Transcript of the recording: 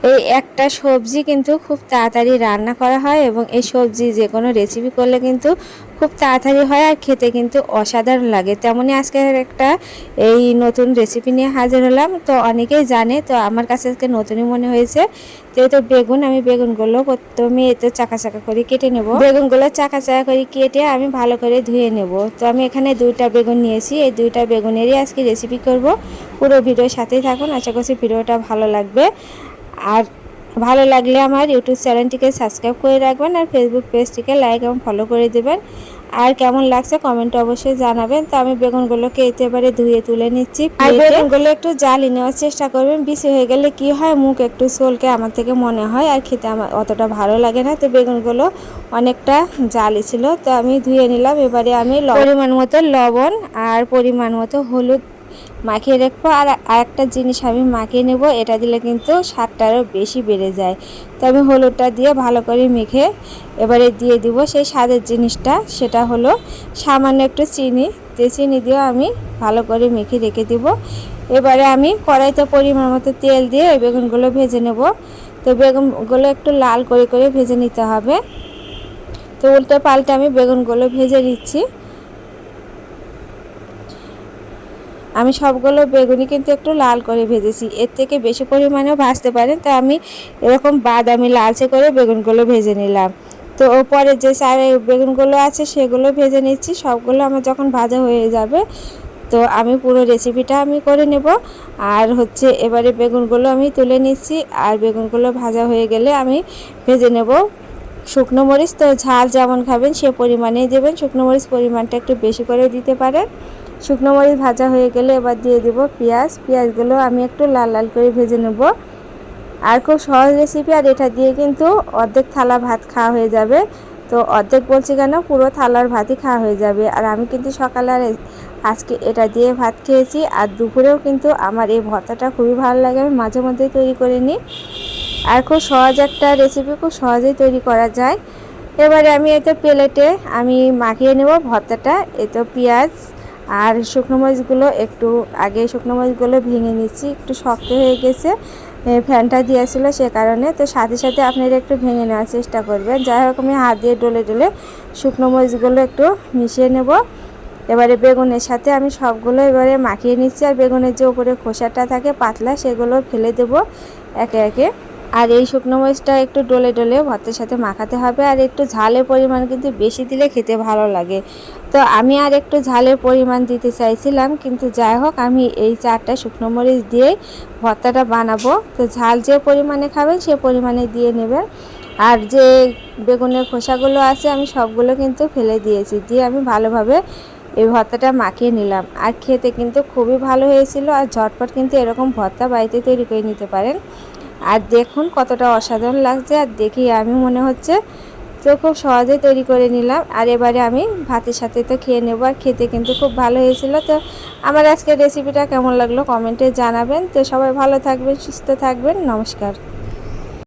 এই একটা সবজি কিন্তু খুব তাড়াতাড়ি রান্না করা হয় এবং এই সবজি যে কোনো রেসিপি করলে কিন্তু খুব তাড়াতাড়ি হয় আর খেতে কিন্তু অসাধারণ লাগে। তেমনই আজকে একটা এই নতুন রেসিপি নিয়ে হাজির হলাম। তো অনেকেই জানে, তো আমার কাছে আজকে নতুনই মনে হয়েছে। তো বেগুন, আমি বেগুনগুলো প্রথমে এতে চাকা চাকা করে কেটে নেব। বেগুনগুলো চাকা চাকা করে কেটে আমি ভালো করে ধুয়ে নেব। তো আমি এখানে 2টা বেগুন নিয়েছি, এই 2টা বেগুনেরই আজকে রেসিপি করব। পুরো ভিডিওর সাথেই থাকুন, আশা করছি ভিডিওটা ভালো লাগবে। আর ভালো লাগলে আমার ইউটিউব চ্যানেলটিকে সাবস্ক্রাইব করে রাখবেন আর ফেসবুক পেজটিকে লাইক এবং ফলো করে দেবেন। আর কেমন লাগছে কমেন্টে অবশ্যই জানাবেন। তো আমি বেগুনগুলোকে একেবারে ধুয়ে তুলে নিচ্ছি। আর বেগুনগুলো একটু জ্বালিয়ে নেওয়ার চেষ্টা করবেন, বেশি হয়ে গেলে কি হয় মুখ একটু চলকে আমার থেকে মনে হয়, আর খেতে আমার অতটা ভালো লাগে না। তো বেগুনগুলো অনেকটা জালি ছিল, তো আমি ধুয়ে নিলাম। এবারে আমি পরিমাণ মতো লবণ আর পরিমাণ মতো হলুদ মাখিয়ে রাখবো। আর আরেকটা জিনিস আমি মাখিয়ে নেব, এটা দিলে কিন্তু স্বাদটা আরও বেশি বেড়ে যায়। তো আমি হলুদটা দিয়ে ভালো করে মেখে এবারে দিয়ে দিব সেই স্বাদের জিনিসটা, সেটা হলো সামান্য একটু চিনি। চিনি দিয়েও আমি ভালো করে মেখে রেখে দিব। এবারে আমি কড়াইতে পরিমাণ মতো তেল দিয়ে বেগুনগুলো ভেজে নেব। তো বেগুনগুলো একটু লাল করে করে ভেজে নিতে হবে। তো উল্টে পাল্টে আমি বেগুনগুলো ভেজে নিচ্ছি। আমি সবগুলো বেগুনই কিন্তু একটু লাল করে ভেজেছি, এর থেকে বেশি পরিমাণেও ভাজতে পারেন। তো আমি এরকম বাদামি লালচে করে বেগুনগুলো ভেজে নিলাম। তো ওপরে যে বেগুনগুলো আছে সেগুলো ভেজে নিচ্ছি। সবগুলো আমার যখন ভাজা হয়ে যাবে তো আমি পুরো রেসিপিটা আমি করে নেব। আর হচ্ছে এবারে বেগুনগুলো আমি তুলে নিচ্ছি। আর বেগুনগুলো ভাজা হয়ে গেলে আমি ভেজে নেব শুকনো মরিচ। তো ঝাল যেমন খাবেন সে পরিমাণেই দেবেন, শুকনো মরিচ পরিমাণটা একটু বেশি করে দিতে পারেন। শুকনো মরিচ ভাজা হয়ে গেলে এবার দিয়ে দেব পেঁয়াজ। পেঁয়াজগুলো আমি একটু লাল লাল করে ভেজে নেব। আর খুব সহজ রেসিপি, আর এটা দিয়ে কিন্তু অর্ধেক থালা ভাত খাওয়া হয়ে যাবে। তো অর্ধেক বলছি কেন, পুরো থালার ভাতই খাওয়া হয়ে যাবে। আর আমি কিন্তু সকালে আর আজকে এটা দিয়ে ভাত খেয়েছি। আর দুপুরেও কিন্তু আমার এই ভর্তাটা খুবই ভালো লাগে, আমি মাঝে মধ্যেই তৈরি করে নিই। আর খুব সহজ একটা রেসিপি, খুব সহজেই তৈরি করা যায়। এবারে আমি এতে প্লেটে আমি মাখিয়ে নেব ভর্তাটা। এতে পেঁয়াজ আর শুকনো মরিচগুলো একটু আগে শুকনো মরিচগুলো ভেঙে নিচ্ছি, একটু শক্ত হয়ে গেছে, ফ্যানটা দিয়েছিল সে কারণে। তো সাথে সাথে আপনারা একটু ভেঙে নেওয়ার চেষ্টা করবেন। যাই হোক আমি হাত দিয়ে ডলে ডলে শুকনো মরিচগুলো একটু মিশিয়ে নেব। এবারে বেগুনের সাথে আমি সবগুলো এবারে মাখিয়ে নিচ্ছি। আর বেগুনের যে উপরে খোসাটা থাকে পাতলা, সেগুলো ফেলে দেব একে একে। আর এই শুকনো মরিচটা একটু ডলে ডলে ভাতের সাথে মাখাতে হবে। আর একটু ঝালের পরিমাণ কিন্তু বেশি দিলে খেতে ভালো লাগে। তো আমি আর একটু ঝালের পরিমাণ দিতে চাইছিলাম, কিন্তু যাই হোক আমি এই 4টা শুকনো মরিচ দিয়েই ভর্তাটা বানাবো। তো ঝাল যে পরিমাণে খাবেন সে পরিমাণে দিয়ে নেবেন। আর যে বেগুনের খোসাগুলো আছে আমি সবগুলো কিন্তু ফেলে দিয়েছি, দিয়ে আমি ভালোভাবে এই ভর্তাটা মাখিয়ে নিলাম। আর খেতে কিন্তু খুবই ভালো হয়েছিল। আর ঝটপট কিন্তু এরকম ভর্তা বাড়িতে তৈরি করে নিতে পারেন। আর দেখুন কতটা অসাধারণ লাগছে, আর দেখি আমি মনে হচ্ছে তো খুব সহজেই তৈরি করে নিলাম। আর এবারে আমি ভাতের সাথে তো খেয়ে নেব। আর খেতে কিন্তু খুব ভালো হয়েছিল। তো আমার আজকের রেসিপিটা কেমন লাগলো কমেন্টে জানাবেন। তো সবাই ভালো থাকবেন, সুস্থ থাকবেন, নমস্কার।